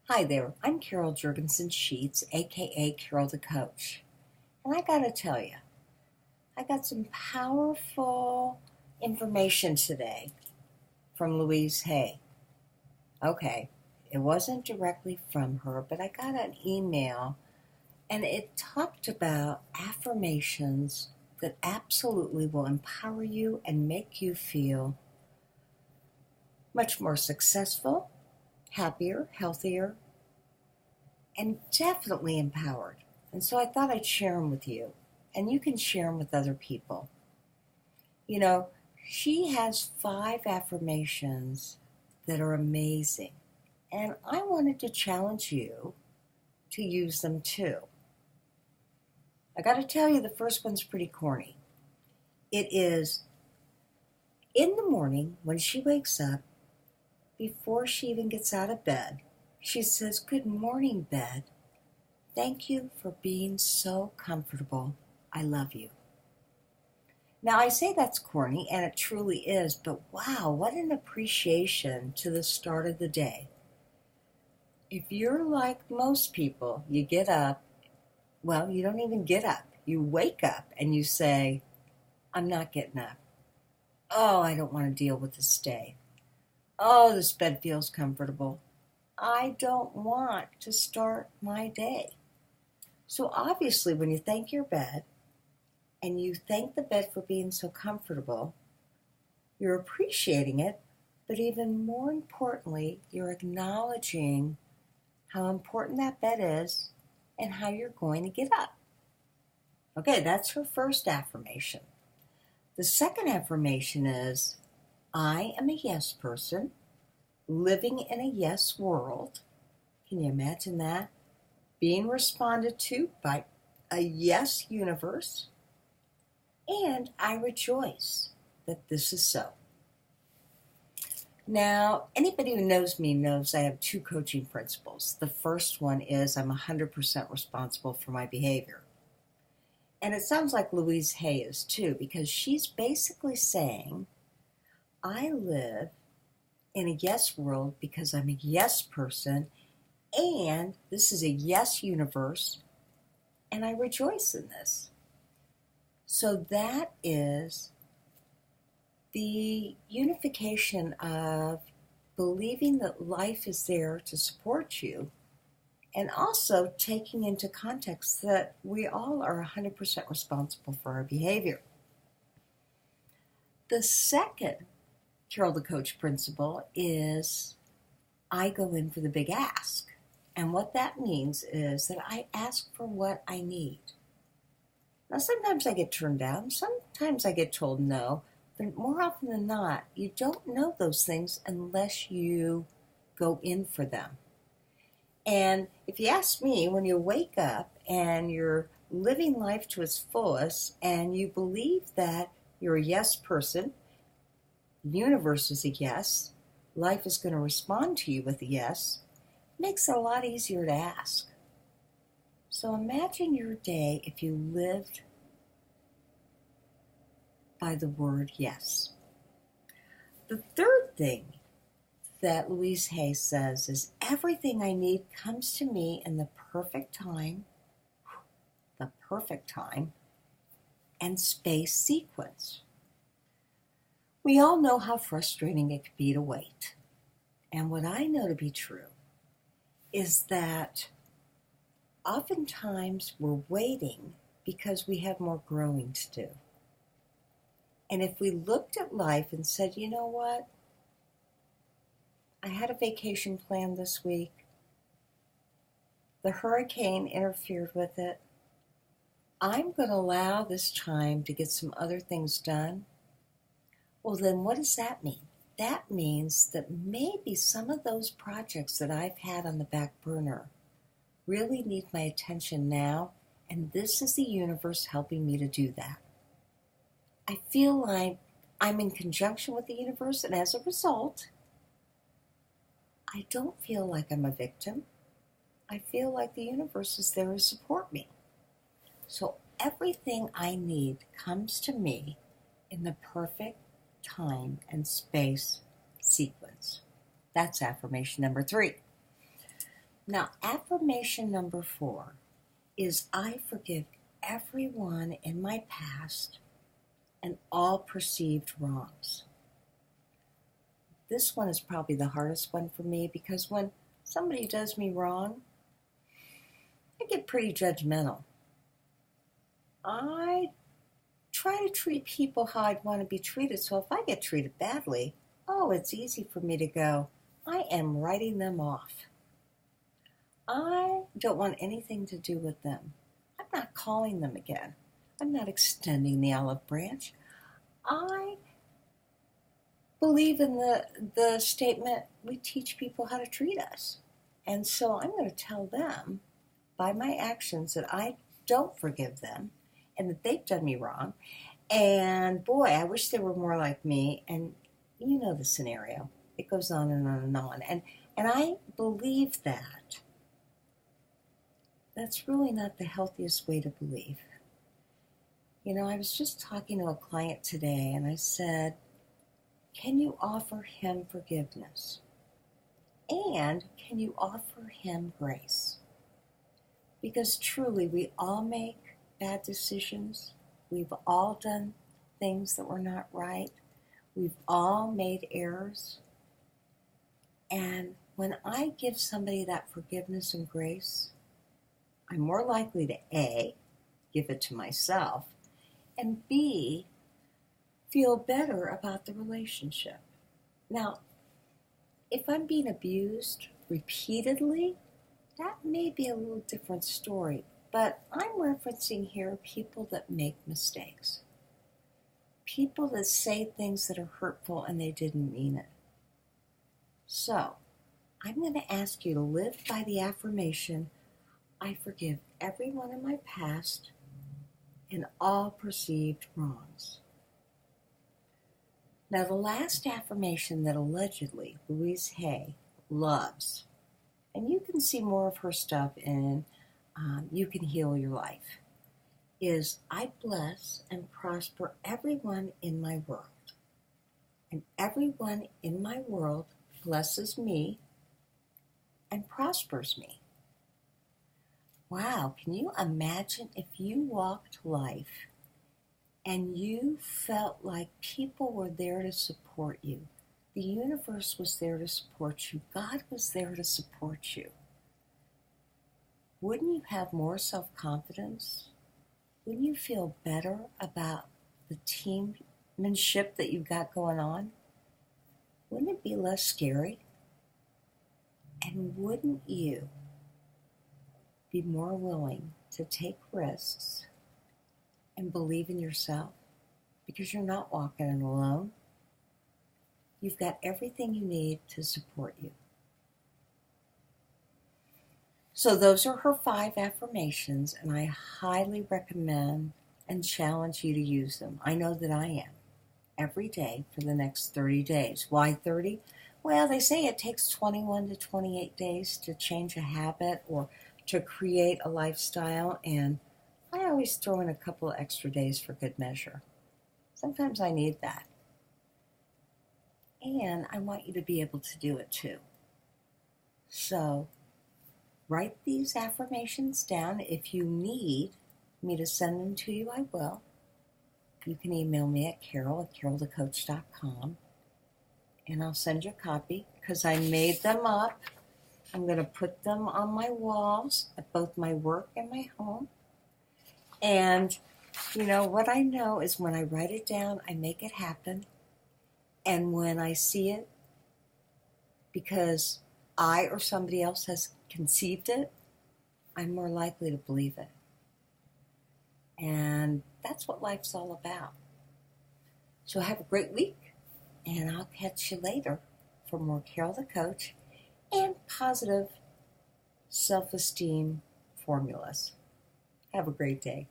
Hi there, I'm Carol Jurgensen Sheets, aka Carol the Coach. And I gotta tell you, I got some powerful information today from Louise Hay. Okay, it wasn't directly from her, but I got an email and it talked about affirmations that absolutely will empower you and make you feel much more successful, happier, healthier, and definitely empowered. And so I thought I'd share them with you, and you can share them with other people. You know, she has 5 affirmations that are amazing, and I wanted to challenge you to use them too. I got to tell you, the first one's pretty corny. It is in the morning when she wakes up, before she even gets out of bed, she says, "Good morning, bed. Thank you for being so comfortable. I love you." Now, I say that's corny, and it truly is, but wow, what an appreciation to the start of the day. If you're like most people, you get up, well, you don't even get up. You wake up and you say, "I'm not getting up. Oh, I don't want to deal with this day. Oh, this bed feels comfortable. I don't want to start my day." So obviously, when you thank your bed and you thank the bed for being so comfortable, you're appreciating it, but even more importantly, you're acknowledging how important that bed is and how you're going to get up. Okay, that's her first affirmation. The second affirmation is, "I am a yes person, living in a yes world." Can you imagine that? Being responded to by a yes universe, and I rejoice that this is so. Now, anybody who knows me knows I have 2 coaching principles. The first one is I'm 100% responsible for my behavior. And it sounds like Louise Hay is too, because she's basically saying, I live in a yes world because I'm a yes person, and this is a yes universe, and I rejoice in this. So that is the unification of believing that life is there to support you, and also taking into context that we all are 100% responsible for our behavior. The second Carol the Coach principle is I go in for the big ask. And what that means is that I ask for what I need. Now, sometimes I get turned down, sometimes I get told no, but more often than not, you don't know those things unless you go in for them. And if you ask me, when you wake up and you're living life to its fullest and you believe that you're a yes person, the universe is a yes, life is going to respond to you with a yes, it makes it a lot easier to ask. So imagine your day if you lived by the word yes. The third thing that Louise Hay says is everything I need comes to me in the perfect time and space sequence. We all know how frustrating it can be to wait. And what I know to be true is that oftentimes we're waiting because we have more growing to do. And if we looked at life and said, you know what? I had a vacation planned this week. The hurricane interfered with it. I'm going to allow this time to get some other things done. Well, then what does that mean? That means that maybe some of those projects that I've had on the back burner really need my attention now, and this is the universe helping me to do that. I feel like I'm in conjunction with the universe, and as a result, I don't feel like I'm a victim. I feel like the universe is there to support me. So everything I need comes to me in the perfect time and space sequence. That's affirmation number 3. Now, affirmation number 4 is I forgive everyone in my past and all perceived wrongs. This one is probably the hardest one for me because when somebody does me wrong, I get pretty judgmental. I try to treat people how I'd want to be treated, so if I get treated badly, it's easy for me to go, I am writing them off. I don't want anything to do with them. I'm not calling them again. I'm not extending the olive branch. I believe in the statement, we teach people how to treat us. And so I'm going to tell them by my actions that I don't forgive them and that they've done me wrong. And boy, I wish they were more like me. And you know the scenario. It goes on and on and on. And I believe that. That's really not the healthiest way to believe. You know, I was just talking to a client today and I said, can you offer him forgiveness? And can you offer him grace? Because truly, we all make bad decisions. We've all done things that were not right. We've all made errors. And when I give somebody that forgiveness and grace, I'm more likely to A, give it to myself, and B, feel better about the relationship. Now, if I'm being abused repeatedly, that may be a little different story, but I'm referencing here people that make mistakes. People that say things that are hurtful and they didn't mean it. So, I'm going to ask you to live by the affirmation, I forgive everyone in my past and all perceived wrongs. Now, the last affirmation that allegedly Louise Hay loves, and you can see more of her stuff in You Can Heal Your Life, is I bless and prosper everyone in my world. And everyone in my world blesses me and prospers me. Wow, can you imagine if you walked life and you felt like people were there to support you? The universe was there to support you. God was there to support you. Wouldn't you have more self-confidence? Wouldn't you feel better about the teammanship that you've got going on? Wouldn't it be less scary? And wouldn't you be more willing to take risks and believe in yourself? Because you're not walking it alone. You've got everything you need to support you. So those are her 5 affirmations, and I highly recommend and challenge you to use them. I know that I am every day for the next 30 days. Why 30? Well, they say it takes 21 to 28 days to change a habit or to create a lifestyle, and I always throw in a couple of extra days for good measure. Sometimes I need that. And I want you to be able to do it too. So, write these affirmations down. If you need me to send them to you, I will. You can email me at carol@carolthecoach.com, and I'll send you a copy because I made them up. I'm going to put them on my walls at both my work and my home. And, you know, what I know is when I write it down, I make it happen. And when I see it, because I or somebody else has conceived it, I'm more likely to believe it. And that's what life's all about. So have a great week, and I'll catch you later for more Carol the Coach and positive self-esteem formulas. Have a great day.